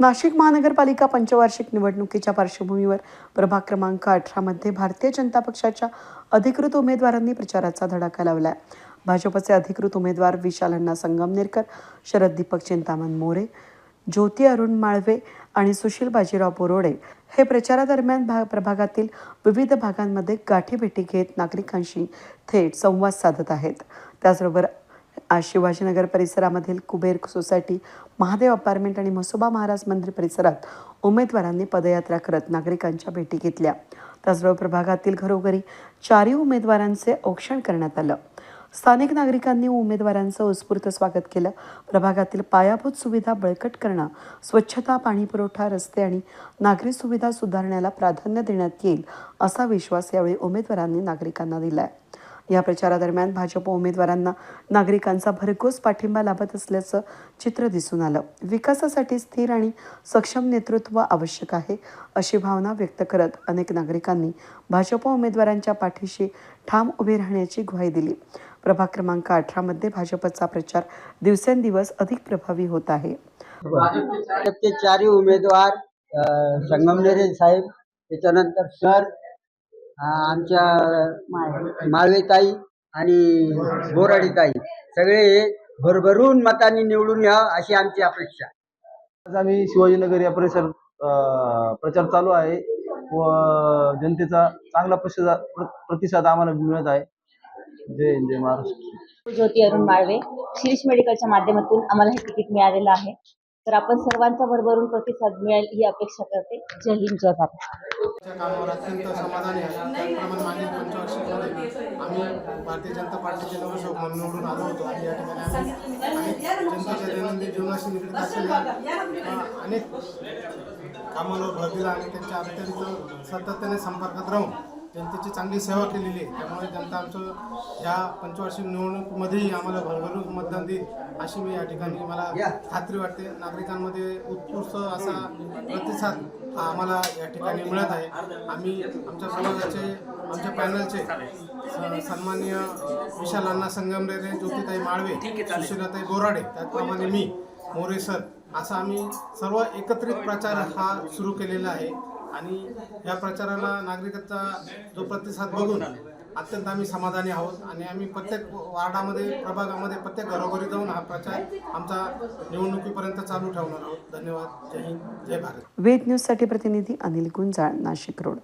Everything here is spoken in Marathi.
नाशिक महानगरपालिका पंचवार्षिक निवडणुकीच्या पार्श्वभूमीवर प्रभाग क्रमांक 18 मध्ये भारतीय जनता पक्षाच्या अधिकृत उमेदवारांनी प्रचाराचा धडाका लावलाय। भाजपचे अधिकृत उमेदवार विशाल अण्णा संगमनेरकर, शरद दीपक चिंतामण मोरे, ज्योती अरुण माळवे आणि सुशील बाजीराव बोरोडे हे प्रचारादरम्यान प्रभागातील विविध भागांमध्ये गाठीभेटी घेत नागरिकांशी थेट संवाद साधत आहेत। त्याचबरोबर आज शिवाजीनगर परिसरामधील कुबेर सोसायटी, महादेव अपार्टमेंट आणि म्हसोबा महाराज मंदिर परिसरात उमेदवारांनी पदयात्रा करत नागरिकांच्या भेटी घेतल्या। त्याचबरोबर प्रभागातील घरोघरी चारही उमेदवारांचे औक्षण करण्यात आलं। स्थानिक नागरिकांनी उमेदवारांचं उत्स्फूर्त स्वागत केलं। प्रभागातील पायाभूत सुविधा बळकट करणं, स्वच्छता, पाणीपुरवठा, रस्ते आणि नागरी सुविधा सुधारण्याला प्राधान्य देण्यात येईल असा विश्वास यावेळी उमेदवारांनी नागरिकांना दिलाय। या प्रचारादरम्यान भाजप उमेदवारांना नागरिकांचा भरघोस पाठिंबा लाभत असल्याचं चित्र दिसून आलं। विकासासाठी स्थिर आणि सक्षम नेतृत्व आवश्यक आहे अशी भावना व्यक्त करत अनेक नागरिकांनी भाजप उमेदवारांच्या पाठीशी ठाम उभे राहण्याची ग्वाही दिली। प्रभाग क्रमांक 18 मध्ये भाजपचा प्रचार दिवसेंदिवस अधिक प्रभावी होत आहे। भाजपचे चारही उमेदवार संगमनेरे साहेब, त्याच्यानंतर सर, आमच्या माळवेताई आणि बोराडीताई सगळे भरभरून मतांनी निवडून या अशी आमची अपेक्षा। आज आम्ही शिवाजीनगर या परिसर प्रचार चालू आहे व जनतेचा चांगला प्रतिसाद आम्हाला मिळत आहे। जय जय महाराष्ट्र। ज्योती अरुण माळवे, शिरीष मेडिकलच्या माध्यमातून आम्हाला हे तिकीट मिळालेलं आहे, तर आपण सर्वांचा भरभरून प्रतिसाद मिळेल ही अपेक्षा करते। जय हिंद, जय भारत। कामावर अत्यंत समाधानी आहे। त्याचप्रमाणे मागील पंचवार्षिकमध्ये आम्ही भारतीय जनता पार्टीचे नगरसेवक म्हणून निवडून आलो होतो आणि या ठिकाणी आम्ही जनतेच्या दैनंदिन जीवनाशी निगडीत असलेल्या अनेक कामांवर भर दिला आणि त्यांच्या अत्यंत सातत्याने संपर्कात राहून जनतेची चांगली सेवा केलेली आहे। त्यामुळे जनता आमचं या पंचवार्षिक निवडणुकीमध्येही आम्हाला भरभरून मतदान देईल अशी मी या ठिकाणी मला खात्री वाटते। नागरिकांमध्ये उत्कृष्ट असा प्रतिसाद हा आम्हाला या ठिकाणी मिळत आहे। आम्ही आमच्या समाजाचे, आमच्या पॅनलचे सन्माननीय विशाल अण्णा संगमनेरे, ज्योतिताई माळवे, सुशीलाताई बोराडे, त्याचप्रमाणे मी मोरे सर, असा आम्ही सर्व एकत्रित प्रचार हा सुरू केलेला आहे आणि या प्रचाराला नागरिकांचा जो प्रतिसाद बघून अत्यंत आम्ही समाधानी आहोत आणि आम्ही प्रत्येक वार्डामध्ये, प्रभागामध्ये, प्रत्येक घरोघरी जाऊन हा प्रचार आमचा निवडणुकीपर्यंत चालू ठेवणार आहोत। धन्यवाद। जय हिंद, जय भारत। वेद न्यूजसाठी प्रतिनिधी अनिल गुंजाळ, नाशिक रोड।